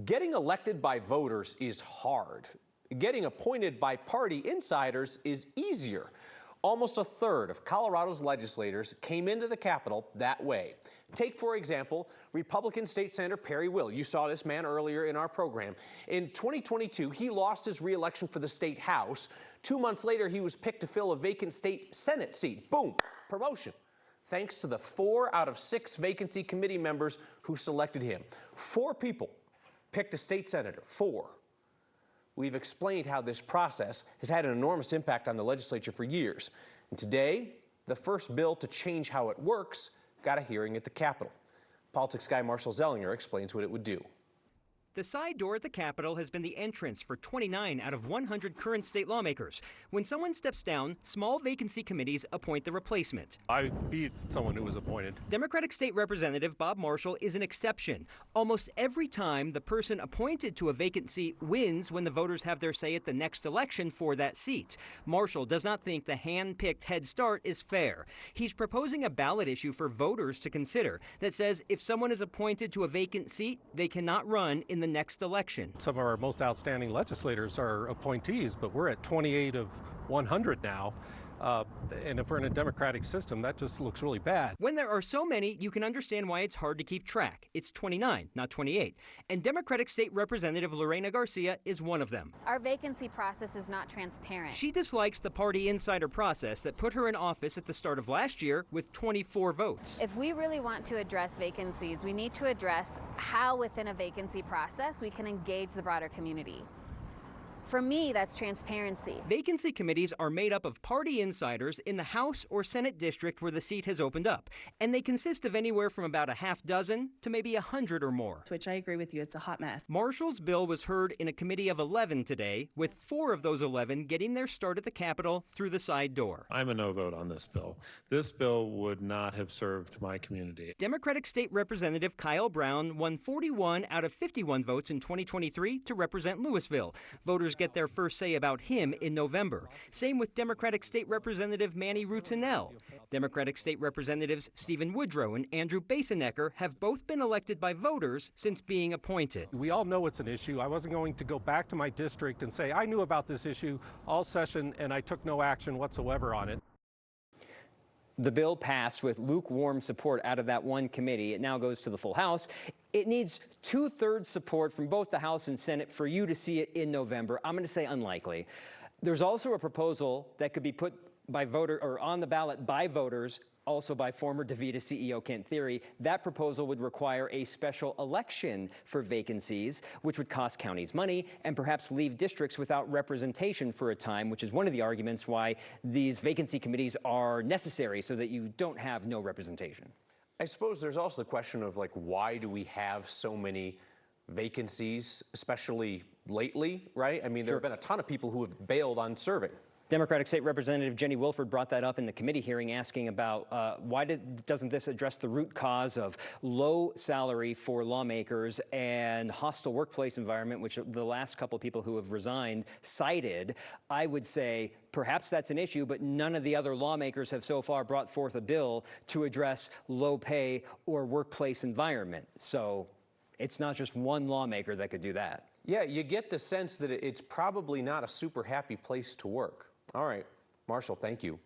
Getting elected by voters is hard. Getting appointed by party insiders is easier. Almost a third of Colorado's legislators came into the Capitol that way. Take, for example, Republican State Senator Perry Will. You saw this man earlier in our program. In 2022, he lost his re-election for the state House. 2 months later, he was picked to fill a vacant state Senate seat. Boom, promotion. Thanks to the 4 out of 6 vacancy committee members who selected him. 4 people picked a state senator. 4. We've explained how this process has had an enormous impact on the legislature for years. And today, the first bill to change how it works got a hearing at the Capitol. Politics guy Marshall Zellinger explains what it would do. The side door at the Capitol has been the entrance for 29 out of 100 current state lawmakers. When someone steps down, small vacancy committees appoint the replacement. I beat someone who was appointed. Democratic State Representative Bob Marshall is an exception. Almost every time, the person appointed to a vacant seat wins when the voters have their say at the next election for that seat. Marshall does not think the hand-picked head start is fair. He's proposing a ballot issue for voters to consider that says if someone is appointed to a vacant seat, they cannot run in the next election. Some of our most outstanding legislators are appointees, but we're at 28 of 100 now. And if we're in a democratic system, that just looks really bad. When there are so many, you can understand why it's hard to keep track. It's 29, not 28. And Democratic State Representative Lorena Garcia is one of them. Our vacancy process is not transparent. She dislikes the party insider process that put her in office at the start of last year with 24 votes. If we really want to address vacancies, we need to address how within a vacancy process we can engage the broader community. For me, that's transparency. Vacancy committees are made up of party insiders in the House or Senate district where the seat has opened up. And they consist of anywhere from about a half dozen to maybe 100 or more. Which I agree with you, it's a hot mess. Marshall's bill was heard in a committee of 11 today, with 4 of those 11 getting their start at the Capitol through the side door. I'm a no vote on this bill. This bill would not have served my community. Democratic State Representative Kyle Brown won 41 out of 51 votes in 2023 to represent Louisville. Voters get their first say about him in November. Same with Democratic State Representative Manny Rutinel. Democratic State Representatives Stephen Woodrow and Andrew Basenecker have both been elected by voters since being appointed. We all know it's an issue. I wasn't going to go back to my district and say I knew about this issue all session and I took no action whatsoever on it. The bill passed with lukewarm support out of that one committee. It now goes to the full House. It needs 2/3 support from both the House and Senate for you to see it in November. I'm going to say unlikely. There's also a proposal that could be put by voter or on the ballot by voters, also by former DaVita CEO Kent Thiry. That proposal would require a special election for vacancies, which would cost counties money and perhaps leave districts without representation for a time, which is one of the arguments why these vacancy committees are necessary, so that you don't have no representation. I suppose there's also the question of, like, why do we have so many vacancies, especially lately, right? I mean, there have been a ton of people who have bailed on serving. Democratic State Representative Jenny Wilford brought that up in the committee hearing, asking about why doesn't this address the root cause of low salary for lawmakers and hostile workplace environment, which the last couple of people who have resigned cited. I would say perhaps that's an issue, but none of the other lawmakers have so far brought forth a bill to address low pay or workplace environment. So it's not just one lawmaker that could do that. Yeah, you get the sense that it's probably not a super happy place to work. All right, Marshall, thank you.